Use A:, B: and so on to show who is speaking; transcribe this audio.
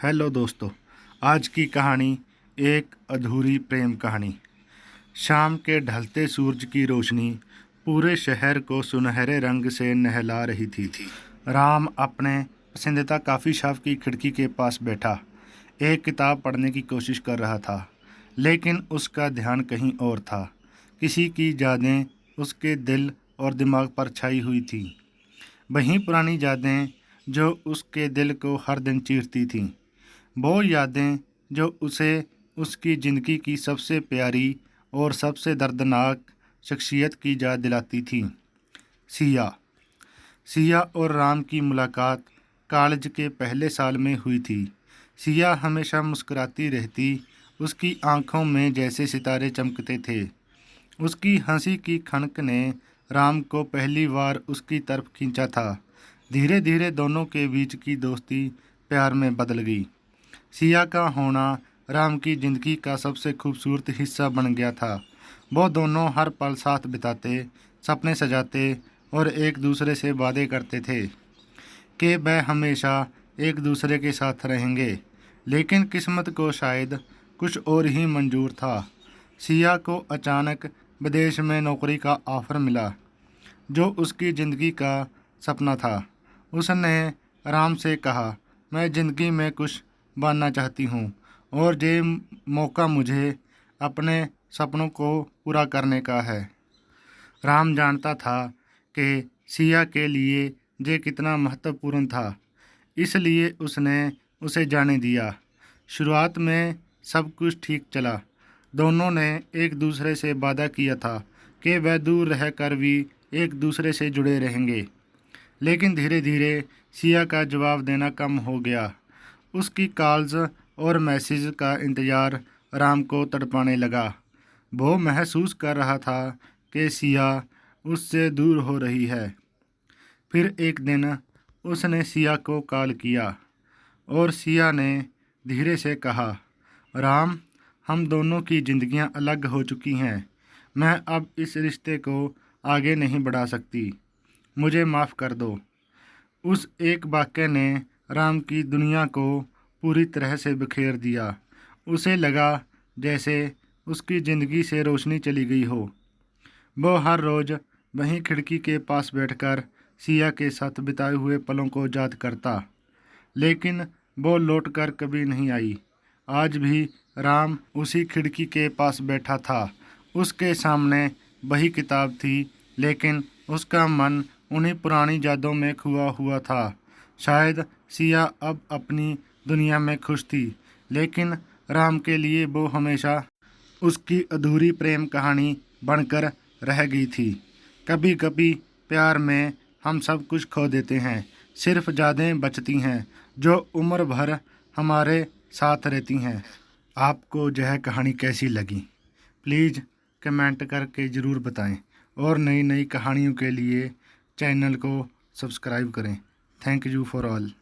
A: Hello दोस्तों, आज की कहानी एक अधूरी प्रेम कहानी। शाम के ढलते सूरज की रोशनी पूरे शहर को सुनहरे रंग से नहला रही थी। राम अपने पसंदीदा कॉफ़ी शॉप की खिड़की के पास बैठा एक किताब पढ़ने की कोशिश कर रहा था, लेकिन उसका ध्यान कहीं और था। किसी की यादें उसके दिल और दिमाग पर छाई हुई थी, वहीं पुरानी यादें जो उसके दिल को हर दिन चीरती थीं। वो यादें जो उसे उसकी ज़िंदगी की सबसे प्यारी और सबसे दर्दनाक शख्सियत की याद दिलाती थीं। सिया सिया और राम की मुलाकात कॉलेज के पहले साल में हुई थी। सिया हमेशा मुस्कुराती रहती, उसकी आंखों में जैसे सितारे चमकते थे। उसकी हंसी की खनक ने राम को पहली बार उसकी तरफ खींचा था। धीरे धीरे दोनों के बीच की दोस्ती प्यार में बदल गई। सिया का होना राम की ज़िंदगी का सबसे खूबसूरत हिस्सा बन गया था। वो दोनों हर पल साथ बिताते, सपने सजाते और एक दूसरे से वादे करते थे कि वह हमेशा एक दूसरे के साथ रहेंगे। लेकिन किस्मत को शायद कुछ और ही मंजूर था। सिया को अचानक विदेश में नौकरी का ऑफ़र मिला, जो उसकी ज़िंदगी का सपना था। उसने राम से कहा, मैं ज़िंदगी में कुछ बनना चाहती हूँ और ये मौका मुझे अपने सपनों को पूरा करने का है। राम जानता था कि सिया के लिए ये कितना महत्वपूर्ण था, इसलिए उसने उसे जाने दिया। शुरुआत में सब कुछ ठीक चला। दोनों ने एक दूसरे से वादा किया था कि वह दूर रहकर भी एक दूसरे से जुड़े रहेंगे। लेकिन धीरे धीरे सिया का जवाब देना कम हो गया। उसकी कॉल्स और मैसेज का इंतज़ार राम को तड़पाने लगा। वो महसूस कर रहा था कि सिया उससे दूर हो रही है। फिर एक दिन उसने सिया को कॉल किया और सिया ने धीरे से कहा, राम, हम दोनों की ज़िंदगियां अलग हो चुकी हैं। मैं अब इस रिश्ते को आगे नहीं बढ़ा सकती। मुझे माफ़ कर दो। उस एक वाक्य ने राम की दुनिया को पूरी तरह से बिखेर दिया। उसे लगा जैसे उसकी ज़िंदगी से रोशनी चली गई हो। वो हर रोज़ वहीं खिड़की के पास बैठकर सिया के साथ बिताए हुए पलों को याद करता, लेकिन वो लौटकर कभी नहीं आई। आज भी राम उसी खिड़की के पास बैठा था। उसके सामने वही किताब थी, लेकिन उसका मन उन्हीं पुरानी यादों में खोया हुआ था। शायद सिया अब अपनी दुनिया में खुश थी, लेकिन राम के लिए वो हमेशा उसकी अधूरी प्रेम कहानी बनकर रह गई थी। कभी कभी प्यार में हम सब कुछ खो देते हैं, सिर्फ यादें बचती हैं जो उम्र भर हमारे साथ रहती हैं। आपको यह कहानी कैसी लगी? प्लीज़ कमेंट करके ज़रूर बताएं और नई नई कहानियों के लिए चैनल को सब्सक्राइब करें। Thank you for all.